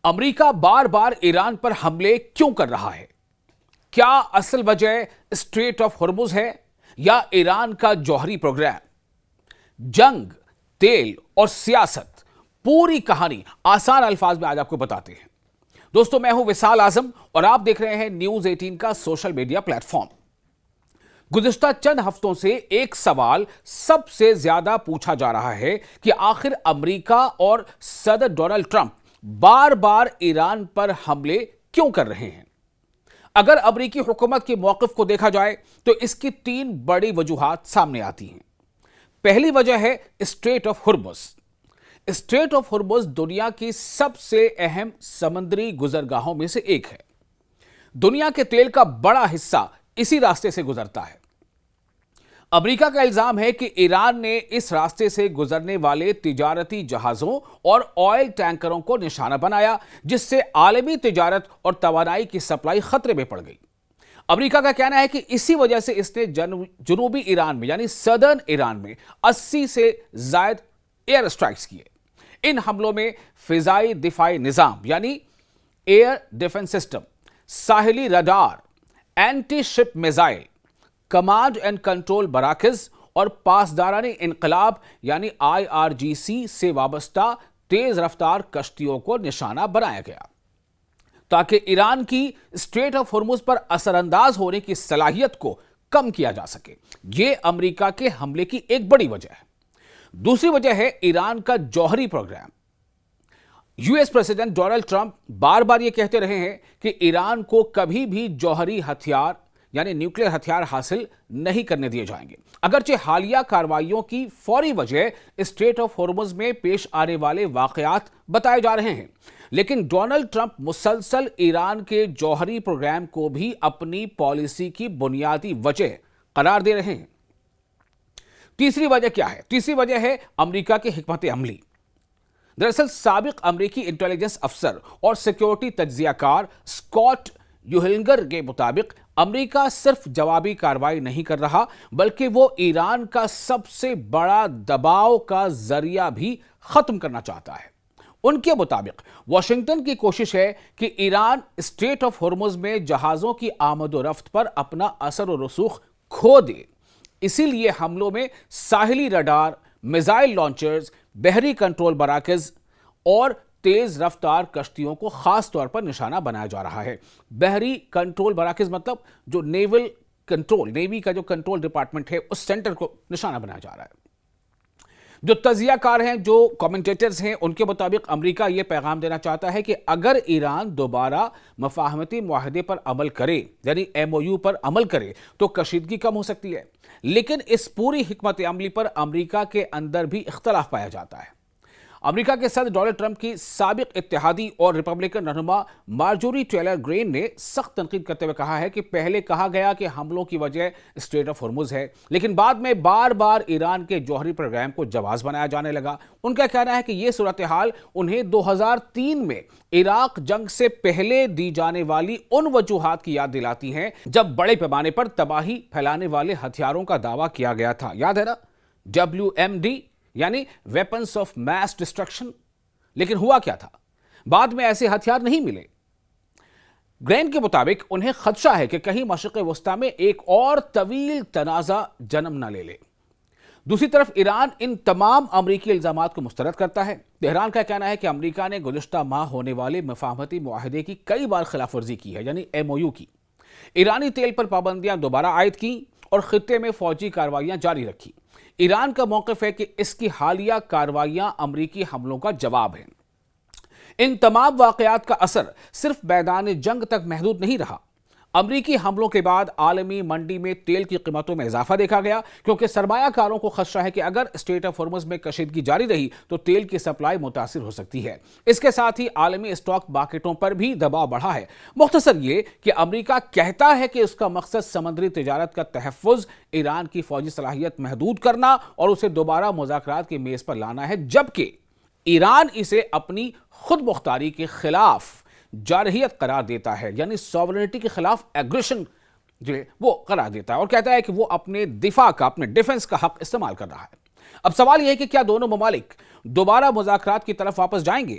امریکہ بار بار ایران پر حملے کیوں کر رہا ہے؟ کیا اصل وجہ اسٹریٹ آف ہرمز ہے یا ایران کا جوہری پروگرام؟ جنگ، تیل اور سیاست، پوری کہانی آسان الفاظ میں آج آپ کو بتاتے ہیں۔ دوستو، میں ہوں وصال اعظم اور آپ دیکھ رہے ہیں نیوز 18 کا سوشل میڈیا پلیٹ فارم۔ گزشتہ چند ہفتوں سے ایک سوال سب سے زیادہ پوچھا جا رہا ہے کہ آخر امریکہ اور صدر ڈونلڈ ٹرمپ بار بار ایران پر حملے کیوں کر رہے ہیں؟ اگر امریکی حکومت کے موقف کو دیکھا جائے تو اس کی 3 بڑی وجوہات سامنے آتی ہیں۔ پہلی وجہ ہے strait of Hormuz. Strait of Hormuz دنیا کی سب سے اہم سمندری گزرگاہوں میں سے ایک ہے۔ دنیا کے تیل کا بڑا حصہ اسی راستے سے گزرتا ہے۔ امریکہ کا الزام ہے کہ ایران نے اس راستے سے گزرنے والے تجارتی جہازوں اور آئل ٹینکروں کو نشانہ بنایا، جس سے عالمی تجارت اور توانائی کی سپلائی خطرے میں پڑ گئی۔ امریکہ کا کہنا ہے کہ اسی وجہ سے اس نے جنوبی ایران میں یعنی سدرن ایران میں 80 سے زائد ایئر اسٹرائکس کیے۔ ان حملوں میں فضائی دفاعی نظام یعنی ایئر ڈیفنس سسٹم، ساحلی radar, anti ship missile, command and control مراکز اور پاسداران انقلاب یعنی IRGC سے وابستہ تیز رفتار کشتیوں کو نشانہ بنایا گیا تاکہ ایران کی اسٹریٹ آف ہرمز پر اثر انداز ہونے کی صلاحیت کو کم کیا جا سکے۔ یہ امریکہ کے حملے کی ایک بڑی وجہ ہے۔ دوسری وجہ ہے ایران کا جوہری پروگرام۔ US پریزیڈنٹ ڈونلڈ ٹرمپ بار بار یہ کہتے رہے ہیں کہ ایران کو کبھی بھی جوہری ہتھیار یعنی نیوکلیر ہتھیار حاصل نہیں کرنے دیے جائیں گے۔ اگرچہ حالیہ کارروائیوں کی فوری وجہ اسٹریٹ آف ہرمز میں پیش آنے والے واقعات بتائے جا رہے ہیں، لیکن ڈونلڈ ٹرمپ مسلسل ایران کے جوہری پروگرام کو بھی اپنی پالیسی کی بنیادی وجہ قرار دے رہے ہیں۔ تیسری وجہ کیا ہے؟ تیسری وجہ ہے امریکہ کی حکمت عملی۔ دراصل سابق امریکی انٹیلیجنس افسر اور سیکیورٹی تجزیہ کار اسکاٹ یوہلنگر کے مطابق امریکہ صرف جوابی کارروائی نہیں کر رہا بلکہ وہ ایران کا سب سے بڑا دباؤ کا ذریعہ بھی ختم کرنا چاہتا ہے۔ ان کے مطابق واشنگٹن کی کوشش ہے کہ ایران اسٹریٹ آف ہرمز میں جہازوں کی آمد و رفت پر اپنا اثر و رسوخ کھو دے۔ اسی لیے حملوں میں ساحلی رڈار، میزائل لانچرز، بحری کنٹرول مراکز اور تیز رفتار کشتیوں کو خاص طور پر نشانہ بنایا جا رہا ہے۔ بحری کنٹرول مراکز مطلب جو نیوی کا جو کنٹرول ڈپارٹمنٹ ہے، اس سینٹر کو نشانہ بنایا جا رہا ہے۔ جو تجزیہ کار ہیں، جو کمنٹیٹرز ہیں، ان کے مطابق امریکہ یہ پیغام دینا چاہتا ہے کہ اگر ایران دوبارہ مفاہمتی معاہدے پر عمل کرے یعنی MOU پر عمل کرے تو کشیدگی کم ہو سکتی ہے، لیکن اس پوری حکمت عملی پر امریکہ کے اندر بھی اختلاف پایا جاتا ہے۔ امریکہ کے صدر ڈونلڈ ٹرمپ کی سابق اتحادی اور ریپبلکن رہنما مارجوری ٹیلر گرین نے سخت تنقید کرتے ہوئے کہا ہے کہ پہلے کہا گیا کہ حملوں کی وجہ اسٹریٹ آف ہرمز ہے، لیکن بعد میں بار بار ایران کے جوہری پروگرام کو جواز بنایا جانے لگا۔ ان کا کہنا ہے کہ یہ صورتحال انہیں 2003 میں عراق جنگ سے پہلے دی جانے والی ان وجوہات کی یاد دلاتی ہیں جب بڑے پیمانے پر تباہی پھیلانے والے ہتھیاروں کا دعویٰ کیا گیا تھا۔ یاد ہے نا؟ WMD یعنی ویپنز آف میس ڈسٹرکشن۔ لیکن ہوا کیا تھا؟ بعد میں ایسے ہتھیار نہیں ملے۔ گرین کے مطابق انہیں خدشہ ہے کہ کہیں مشرق وسطی میں ایک اور طویل تنازع جنم نہ لے لے۔ دوسری طرف ایران ان تمام امریکی الزامات کو مسترد کرتا ہے۔ تہران کا کہنا ہے کہ امریکہ نے گزشتہ ماہ ہونے والے مفاہمتی معاہدے کی کئی بار خلاف ورزی کی ہے یعنی MOU کی۔ ایرانی تیل پر پابندیاں دوبارہ عائد کی اور خطے میں فوجی کارروائیاں جاری رکھی۔ ایران کا موقف ہے کہ اس کی حالیہ کارروائیاں امریکی حملوں کا جواب ہیں۔ ان تمام واقعات کا اثر صرف میدان جنگ تک محدود نہیں رہا۔ امریکی حملوں کے بعد عالمی منڈی میں تیل کی قیمتوں میں اضافہ دیکھا گیا، کیونکہ سرمایہ کاروں کو خدشہ ہے کہ اگر اسٹریٹ آف ہرمز میں کشیدگی جاری رہی تو تیل کی سپلائی متاثر ہو سکتی ہے۔ اس کے ساتھ ہی عالمی اسٹاک مارکیٹوں پر بھی دباؤ بڑھا ہے۔ مختصر یہ کہ امریکہ کہتا ہے کہ اس کا مقصد سمندری تجارت کا تحفظ، ایران کی فوجی صلاحیت محدود کرنا اور اسے دوبارہ مذاکرات کی میز پر لانا ہے، جبکہ ایران اسے اپنی خود مختاری کے خلاف جارحیت قرار دیتا ہے یعنی سوورنٹی کے خلاف ایگریشن جو ہے وہ قرار دیتا ہے اور کہتا ہے کہ وہ اپنے دفاع کا، اپنے ڈیفنس کا حق استعمال کر رہا ہے۔ اب سوال یہ ہے کہ کیا دونوں ممالک دوبارہ مذاکرات کی طرف واپس جائیں گے؟